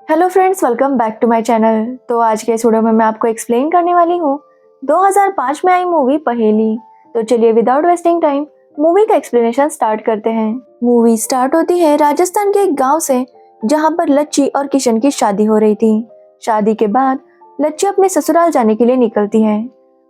Hello friends, welcome back to my channel. तो आज के इस वीडियो में मैं आपको एक्सप्लेन करने वाली हूँ 2005 में आई मूवी पहेली। तो चलिए विदाउट वेस्टिंग टाइम मूवी का एक्सप्लेनेशन स्टार्ट करते हैं। मूवी स्टार्ट होती है राजस्थान के एक गांव से, जहां पर लच्ची और किशन की शादी हो रही थी। शादी के बाद लच्ची अपने ससुराल जाने के लिए निकलती है।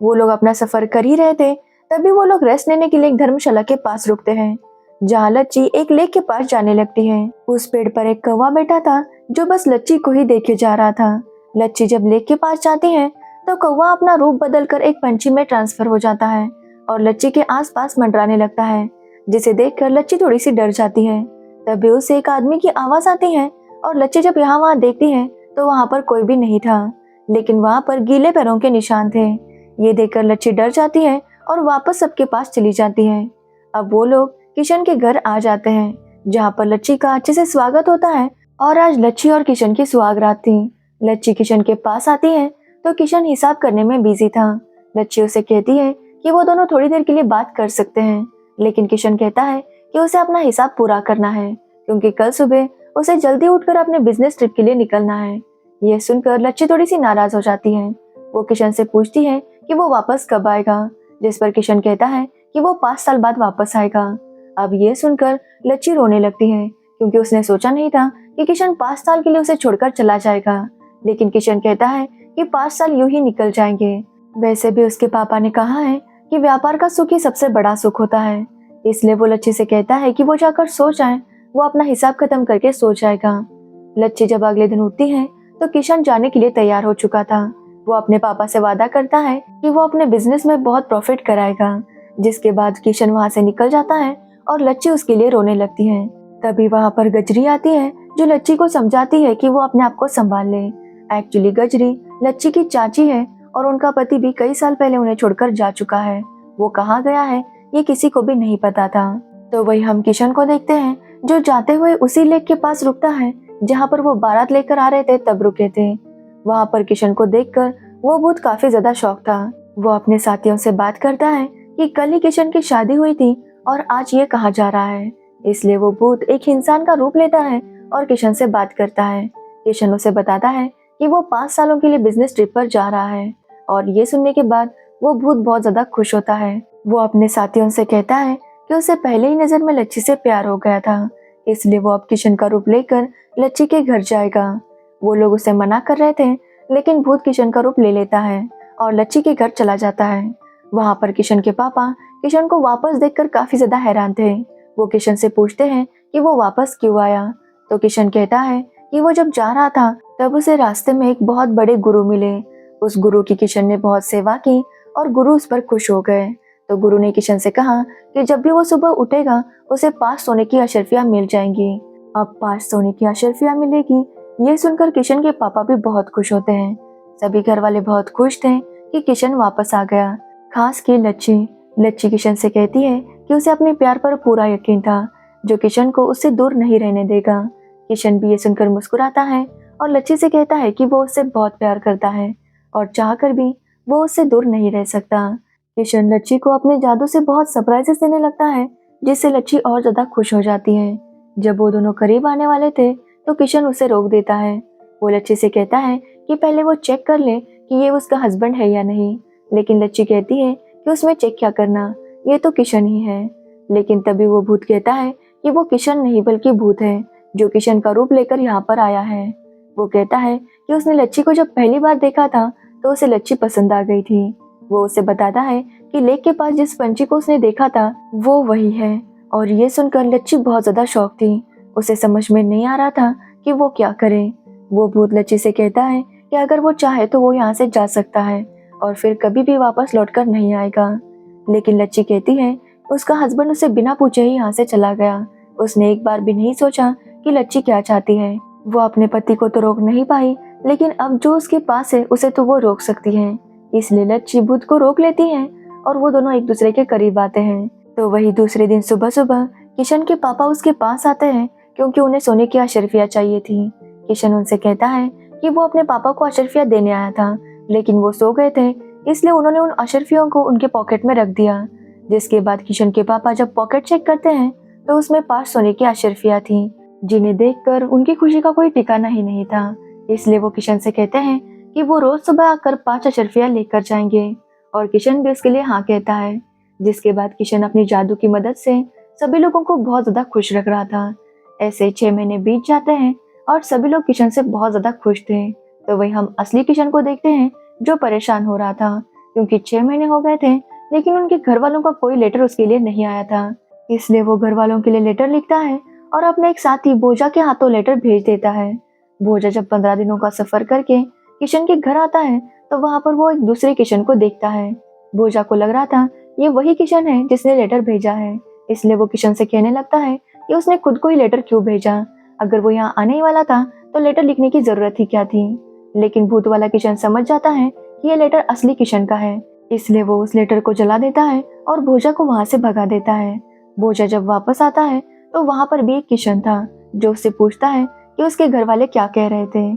वो लोग अपना सफर कर ही रहे थे, तभी वो लोग रेस्ट लेने के लिए एक धर्मशाला के पास रुकते हैं, जहाँ लच्ची एक लेक के पास जाने लगती है। उस पेड़ पर एक कौवा बैठा था जो बस लच्ची को ही देखे जा रहा था। लच्ची जब लेक के पास जाती है तो कौवा अपना रूप बदलकर एक पंछी में ट्रांसफर हो जाता है और लच्ची के आसपास मंडराने लगता है, जिसे देखकर लच्ची थोड़ी सी डर जाती है। तभी उसे एक आदमी की आवाज आती है और लच्ची जब यहाँ वहाँ देखती है तो वहाँ पर कोई भी नहीं था, लेकिन वहाँ पर गीले पैरों के निशान थे। ये देखकर लच्ची डर जाती है और वापस सबके पास चली जाती है। अब वो लोग किशन के घर आ जाते हैं, जहाँ पर लच्ची का अच्छे से स्वागत होता है। और आज लच्ची और किशन की सुहाग रात थी। लच्ची किशन के पास आती है तो किशन हिसाब करने में बिजी था। लच्ची उसे कहती है कि वो दोनों थोड़ी देर के लिए बात कर सकते हैं, लेकिन किशन कहता है कि उसे अपना हिसाब पूरा करना है, क्योंकि कल सुबह उसे जल्दी उठकर अपने बिजनेस ट्रिप के लिए निकलना है। ये सुनकर लच्ची थोड़ी सी नाराज हो जाती है। वो किशन से पूछती है कि वो वापस कब आएगा, जिस पर किशन कहता है कि वो 5 साल बाद वापस आएगा। अब ये सुनकर लच्ची रोने लगती है, क्योंकि उसने सोचा नहीं था कि किशन 5 साल के लिए उसे छोड़कर चला जाएगा। लेकिन किशन कहता है कि 5 साल यूं ही निकल जाएंगे। वैसे भी उसके पापा ने कहा है कि व्यापार का सुख ही सबसे बड़ा सुख होता है, इसलिए वो लच्ची से कहता है कि वो जाकर सो जाए, वो अपना हिसाब खत्म करके सो जाएगा। लच्ची जब अगले दिन उठती है तो किशन जाने के लिए तैयार हो चुका था। वो अपने पापा से वादा करता है कि वो अपने बिजनेस में बहुत प्रॉफिट कराएगा, जिसके बाद किशन वहाँ से निकल जाता है और लच्ची उसके लिए रोने लगती है। तभी वहाँ पर गजरी आती है, जो लच्ची को समझाती है कि वो अपने आप को संभाल ले। एक्चुअली गजरी लच्ची की चाची है और उनका पति भी कई साल पहले उन्हें छोड़कर जा चुका है। वो कहाँ गया है ये किसी को भी नहीं पता था। तो वही हम किशन को देखते हैं, जो जाते हुए उसी लेक के पास रुकता है जहाँ पर वो बारात लेकर आ रहे थे तब रुके थे। वहाँ पर किशन को देखकर वो भूत काफी ज्यादा शौक था। वो अपने साथियों से बात करता है कि कल ही किशन की शादी हुई थी और आज ये कहाँ जा रहा है। इसलिए वो भूत एक इंसान का रूप लेता है और किशन से बात करता है। किशन उसे बताता है कि वो 5 सालों के लिए बिजनेस ट्रिप पर जा रहा है, और ये सुनने के बाद वो भूत बहुत ज्यादा खुश होता है। वो अपने साथियों से कहता है कि उसे पहले ही नजर में लच्ची से प्यार हो गया था, इसलिए वो अब किशन का रूप लेकर लच्ची के घर जाएगा। वो लोग उसे मना कर रहे थे, लेकिन भूत किशन का रूप ले लेता है और लच्ची के घर चला जाता है। वहाँ पर किशन के पापा किशन को वापस देखकर काफी ज्यादा हैरान थे। वो किशन से पूछते हैं कि वो वापस क्यों आया। तो किशन कहता है कि वो जब जा रहा था तब उसे रास्ते में एक बहुत बड़े गुरु मिले। उस गुरु की किशन ने बहुत सेवा की और गुरु उस पर खुश हो गए। तो गुरु ने किशन से कहा कि जब भी वो सुबह उठेगा उसे 5 सोने की अशर्फियां मिल जाएंगी। अब 5 सोने की अशर्फियां मिलेगी, ये सुनकर किशन के पापा भी बहुत खुश होते हैं। सभी घर वाले बहुत खुश थे कि किशन वापस आ गया, खास की लच्ची। लच्ची किशन से कहती है कि उसे अपने प्यार पर पूरा यकीन था, जो किशन को उससे दूर नहीं रहने देगा। किशन भी ये सुनकर मुस्कुराता है और लच्ची से कहता है कि वो उससे बहुत प्यार करता है और चाहकर भी वो उससे दूर नहीं रह सकता। किशन लच्ची को अपने जादू से बहुत सरप्राइजेस देने लगता है, जिससे लच्ची और ज्यादा खुश हो जाती है। जब वो दोनों करीब आने वाले थे तो किशन उसे रोक देता है। वो लच्ची से कहता है कि पहले वो चेक कर ले कि ये उसका हस्बैंड है या नहीं, लेकिन लच्ची कहती है कि उसमें चेक क्या करना, ये तो किशन ही है। लेकिन तभी वो भूत कहता है कि वो किशन नहीं बल्कि भूत है, जो किशन का रूप लेकर यहाँ पर आया है। वो कहता है कि उसने लच्ची को जब पहली बार देखा था तो उसे लच्ची पसंद आ गई थी। वो उसे बताता है कि लेक के पास जिस पंछी को उसने देखा था वो वही है। और ये सुनकर लच्ची बहुत ज्यादा शौक थी। उसे समझ में नहीं आ रहा था कि वो क्या करे। वो भूत लच्ची से कहता है कि अगर वो चाहे तो वो यहाँ से जा सकता है और फिर कभी भी वापस लौटकर नहीं आएगा। लेकिन लच्ची कहती है उसका हस्बैंड उसे बिना पूछे ही यहाँ से चला गया। उसने एक बार भी नहीं सोचा कि लच्ची क्या चाहती है। वो अपने पति को तो रोक नहीं पाई, लेकिन अब जो उसके पास है उसे तो वो रोक सकती है। इसलिए लच्ची भूत को रोक लेती है और वो दोनों एक दूसरे के करीब आते हैं। तो वही दूसरे दिन सुबह सुबह किशन के पापा उसके पास आते हैं, क्योंकि उन्हें सोने की अशर्फियां चाहिए थी। किशन उनसे कहता है कि वो अपने पापा को अशर्फियां देने आया था, लेकिन वो सो गए थे, इसलिए उन्होंने उन अशर्फियों को उनके पॉकेट में रख दिया। जिसके बाद किशन के पापा जब पॉकेट चेक करते हैं तो उसमें 5 सोने की अशर्फियां थी, जिन्हें देखकर उनकी खुशी का कोई ठिकाना ही नहीं था। इसलिए वो किशन से कहते हैं कि वो रोज सुबह आकर 5 अशर्फिया लेकर जाएंगे और किशन भी उसके लिए हाँ कहता है। जिसके बाद किशन अपनी जादू की मदद से सभी लोगों को बहुत ज्यादा खुश रख रहा था। ऐसे 6 महीने बीत जाते हैं और सभी लोग किशन से बहुत ज्यादा खुश थे। तो वही हम असली किशन को देखते हैं जो परेशान हो रहा था क्योंकि 6 महीने हो गए थे लेकिन उनके घर वालों का कोई लेटर उसके लिए नहीं आया था। इसलिए वो घर वालों के लिए लेटर लिखता है और अपने एक साथी बोजा के हाथों लेटर भेज देता है। बोजा जब 15 दिनों का सफर करके किशन के घर आता है तो वहां पर वो एक दूसरे किशन को देखता है। बोजा को लग रहा था ये वही किशन है जिसने लेटर भेजा है, इसलिए वो किशन से कहने लगता है कि उसने खुद को ही लेटर क्यों भेजा। अगर वो यहाँ आने ही वाला था तो लेटर लिखने की जरूरत ही क्या थी। लेकिन भूत वाला किशन समझ जाता है कि ये लेटर असली किशन का है, इसलिए वो उस लेटर को जला देता है और बोजा को वहां से भगा देता है। बोजा जब वापस आता है तो वहां पर भी एक किशन था जो उससे पूछता है कि उसके घर वाले क्या कह रहे थे।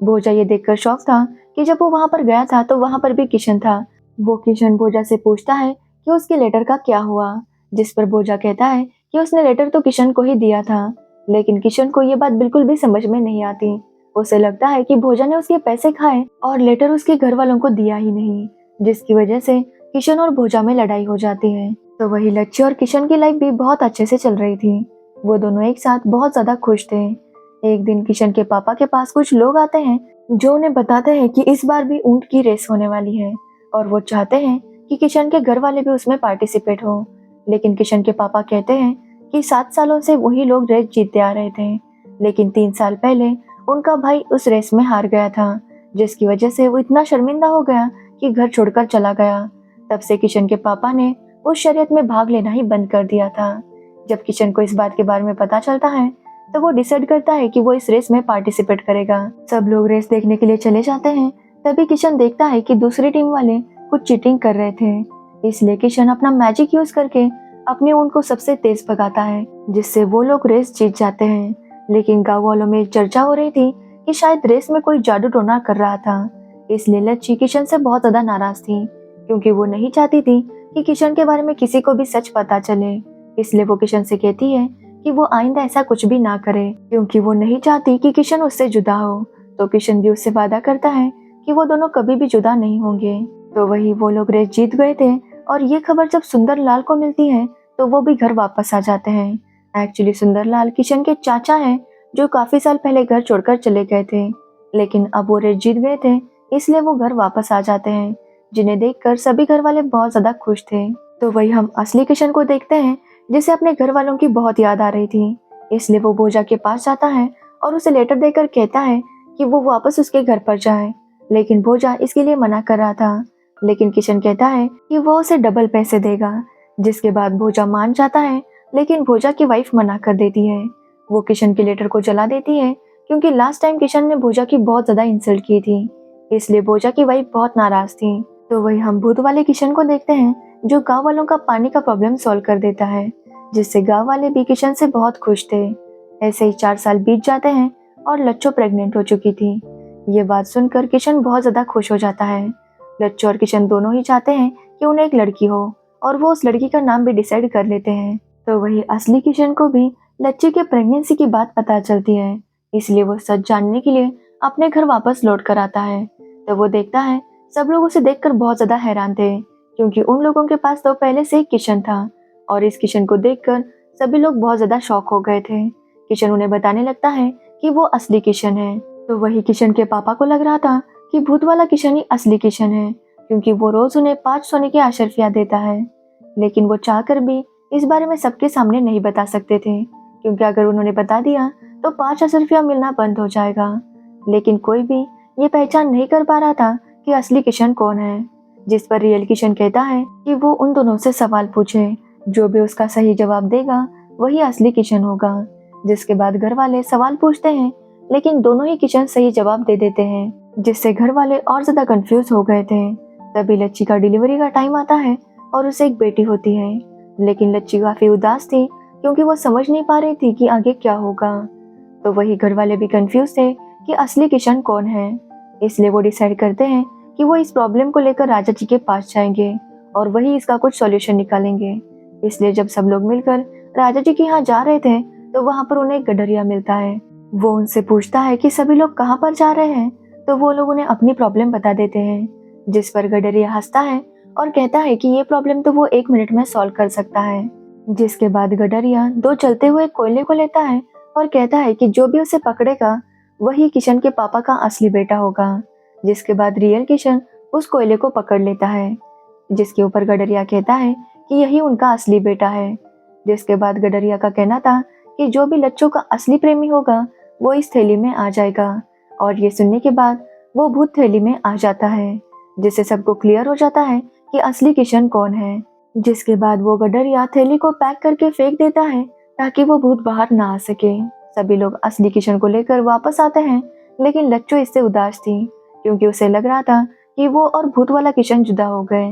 बोजा ये देखकर शॉक था कि जब वो वहां पर गया था तो वहां पर भी किशन था। वो किशन बोजा से पूछता है कि उसके लेटर का क्या हुआ, जिस पर बोजा कहता है कि उसने लेटर तो किशन को ही दिया था। लेकिन किशन को ये बात बिल्कुल भी समझ में नहीं आती। उसे लगता है कि भोजा ने उसके पैसे खाए और लेटर उसके घर वालों को दिया ही नहीं, जिसकी वजह से किशन और भोजा में लड़ाई हो जाती है। तो वही लच्छी और किशन की लाइफ भी बहुत अच्छे से चल रही थी। वो दोनों एक साथ बहुत ज्यादा खुश थे। एक दिन किशन के पापा के पास कुछ लोग आते हैं जो उन्हें बताते हैं कि इस बार भी ऊंट की रेस होने वाली है और वो चाहते हैं कि किशन के घर वाले भी उसमें पार्टिसिपेट हो। लेकिन किशन के पापा कहते हैं कि 7 सालों से वही लोग रेस जीतते आ रहे थे, लेकिन 3 साल पहले उनका भाई उस रेस में हार गया था, जिसकी वजह से वो इतना शर्मिंदा हो गया कि घर छोड़कर चला गया। तब से किशन के पापा ने उस शर्यत में भाग लेना ही बंद कर दिया था। जब किशन को इस बात के बारे में पता चलता है तो वो डिसाइड करता है कि वो इस रेस में पार्टिसिपेट करेगा। सब लोग रेस देखने के लिए चले जाते हैं। तभी किशन देखता है कि दूसरी टीम वाले कुछ चीटिंग कर रहे थे, इसलिए किशन अपना मैजिक यूज करके अपने ऊंट को सबसे तेज भगाता है, जिससे वो लोग रेस जीत जाते हैं। लेकिन गाँव वालों में चर्चा हो रही थी कि शायद रेस में कोई जादू टोना कर रहा था, इसलिए लच्छी किशन से बहुत ज्यादा नाराज थी क्योंकि वो नहीं चाहती थी कि किशन के बारे में किसी को भी सच पता चले। इसलिए वो किशन से कहती है कि वो आइंदा ऐसा कुछ भी ना करे क्योंकि वो नहीं चाहती कि किशन उससे जुदा हो। तो किशन भी उससे वादा करता है कि वो दोनों कभी भी जुदा नहीं होंगे। तो वही वो लोग रेस जीत गए थे और ये खबर जब सुंदरलाल को मिलती है तो वो भी घर वापस आ जाते हैं। एक्चुअली सुंदरलाल किशन के चाचा हैं जो काफी साल पहले घर छोड़कर चले गए थे, लेकिन अब वो रेस जीत गए थे इसलिए वो घर वापस आ जाते हैं, जिन्हें देखकर सभी घर वाले बहुत ज्यादा खुश थे। तो वही हम असली किशन को देखते हैं जिसे अपने घर वालों की बहुत याद आ रही थी, इसलिए वो बोजा के पास जाता है और उसे लेटर देकर कहता है कि वो वापस उसके घर पर जाए। लेकिन बोजा इसके लिए मना कर रहा था, लेकिन किशन कहता है कि वो उसे डबल पैसे देगा, जिसके बाद भोजा मान जाता है। लेकिन भोजा की वाइफ मना कर देती है। वो किशन के लेटर को जला देती है क्योंकि लास्ट टाइम किशन ने भोजा की बहुत ज्यादा इंसल्ट की थी, इसलिए भोजा की वाइफ बहुत नाराज थी। तो वही हम भूत वाले किशन को देखते हैं जो गांव वालों का पानी का प्रॉब्लम सॉल्व कर देता है, जिससे गांव वाले भी किशन से बहुत खुश थे। ऐसे ही 4 साल बीत जाते हैं और लच्छो प्रेग्नेंट हो चुकी थी। ये बात सुनकर किशन बहुत ज्यादा खुश हो जाता है। लच्छो और किशन दोनों ही चाहते हैं कि उन्हें एक लड़की हो और वो उस लड़की का नाम भी डिसाइड कर लेते हैं। तो वही असली किशन को भी लच्छी के प्रेगनेंसी की बात पता चलती है, इसलिए वो सच जानने के लिए अपने घर वापस लौट कर आता है। तो वो देखता है सब लोग उसे देखकर बहुत ज्यादा हैरान थे क्योंकि उन लोगों के पास तो पहले से ही किशन था और इस किशन को देखकर सभी लोग बहुत ज्यादा शॉक हो गए थे। किशन उन्हें बताने लगता है कि वो असली किशन है। तो वही किशन के पापा को लग रहा था कि भूत वाला किशन ही असली किशन है क्योंकि वो रोज उन्हें 5 सोने के अशर्फिया देता है, लेकिन वो चाहकर भी इस बारे में सबके सामने नहीं बता सकते थे क्योंकि अगर उन्होंने बता दिया तो 5 अशर्फिया मिलना बंद हो जाएगा। लेकिन कोई भी ये पहचान नहीं कर पा रहा था कि असली किशन कौन है, जिस पर रियल किशन कहता है कि वो उन दोनों से सवाल पूछे, जो भी उसका सही जवाब देगा वही असली किशन होगा। जिसके बाद घर वाले सवाल पूछते हैं लेकिन दोनों ही किशन सही जवाब दे देते हैं, जिससे घर वाले और ज्यादा कंफ्यूज हो गए थे। तभी लच्छी का डिलीवरी का टाइम आता है और उसे एक बेटी होती है, लेकिन लच्छी काफी उदास थी क्योंकि वो समझ नहीं पा रही थी कि आगे क्या होगा। तो वही घर वाले भी कंफ्यूज थे कि असली किशन कौन है, इसलिए वो डिसाइड करते हैं कि वो इस प्रॉब्लम को लेकर राजा जी के पास जाएंगे और वही इसका कुछ सॉल्यूशन निकालेंगे। इसलिए जब सब लोग मिलकर राजा जी के यहाँ जा रहे थे तो वहां पर उन्हें एक गडरिया मिलता है वो उनसे पूछता है कि सभी लोग कहाँ पर जा रहे हैं, तो वो लोग उन्हें अपनी प्रॉब्लम बता देते हैं, जिस पर गडरिया हंसता है और कहता है कि ये प्रॉब्लम तो वो 1 मिनट में सॉल्व कर सकता है। जिसके बाद गडरिया 2 चलते हुए कोयले को लेता है और कहता है कि जो भी उसे पकड़ेगा वही किशन के पापा का असली बेटा होगा। जिसके बाद रियल किशन उस कोयले को पकड़ लेता है, जिसके ऊपर गडरिया कहता है कि यही उनका असली बेटा है। जिसके बाद गडरिया का कहना था कि जो भी लच्छू का असली प्रेमी होगा वो इस थैली में आ जाएगा, और ये सुनने के बाद वो भूत थैली में आ जाता है, जिससे सबको क्लियर हो जाता है कि असली किशन कौन है। जिसके बाद वो गडरिया थैली को पैक करके फेंक देता है ताकि वो भूत बाहर ना आ सके। सभी लोग असली किशन को लेकर वापस आते हैं, लेकिन लच्छू इससे उदास थी क्योंकि उसे लग रहा था कि वो और भूत वाला किशन जुदा हो गए।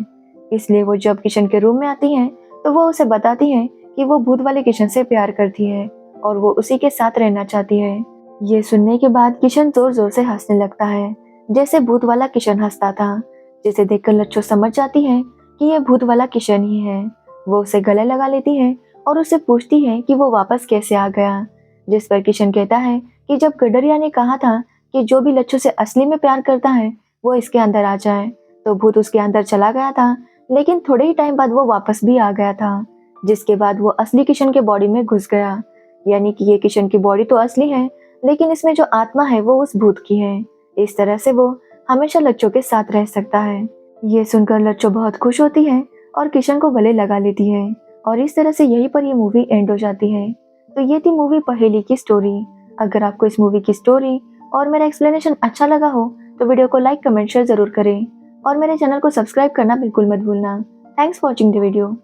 इसलिए वो जब किशन के रूम में आती है तो वो उसे बताती है कि वो भूत वाले किशन से प्यार करती है और वो उसी के साथ रहना चाहती है। ये सुनने के बाद किशन जोर जोर से हंसने लगता है, जैसे भूत वाला किशन हंसता था, जिसे देखकर लच्छू समझ जाती है कि ये भूत वाला किशन ही है। वो उसे गले लगा लेती है और उससे पूछती है कि वो वापस कैसे आ गया। जिस पर किशन कहता है कि जब गडरिया ने कहा था कि जो भी लच्छू से असली में प्यार करता है वो इसके अंदर आ जाए, तो भूत उसके अंदर चला गया था, लेकिन थोड़े ही टाइम बाद वो वापस भी आ गया था। जिसके बाद वो असली किशन के बॉडी में घुस गया, यानी कि ये किशन की बॉडी तो असली है, लेकिन इसमें जो आत्मा है वो उस भूत की है। इस तरह से वो हमेशा लच्छू के साथ रह सकता है। ये सुनकर लच्छू बहुत खुश होती है और किशन को गले लगा लेती है, और इस तरह से यहीं पर ये मूवी एंड हो जाती है। तो ये थी मूवी पहेली की स्टोरी। अगर आपको इस मूवी की स्टोरी और मेरा एक्सप्लेनेशन अच्छा लगा हो तो वीडियो को लाइक, कमेंट, शेयर जरूर करें और मेरे चैनल को सब्सक्राइब करना बिल्कुल मत भूलना। Thanks for watching the video.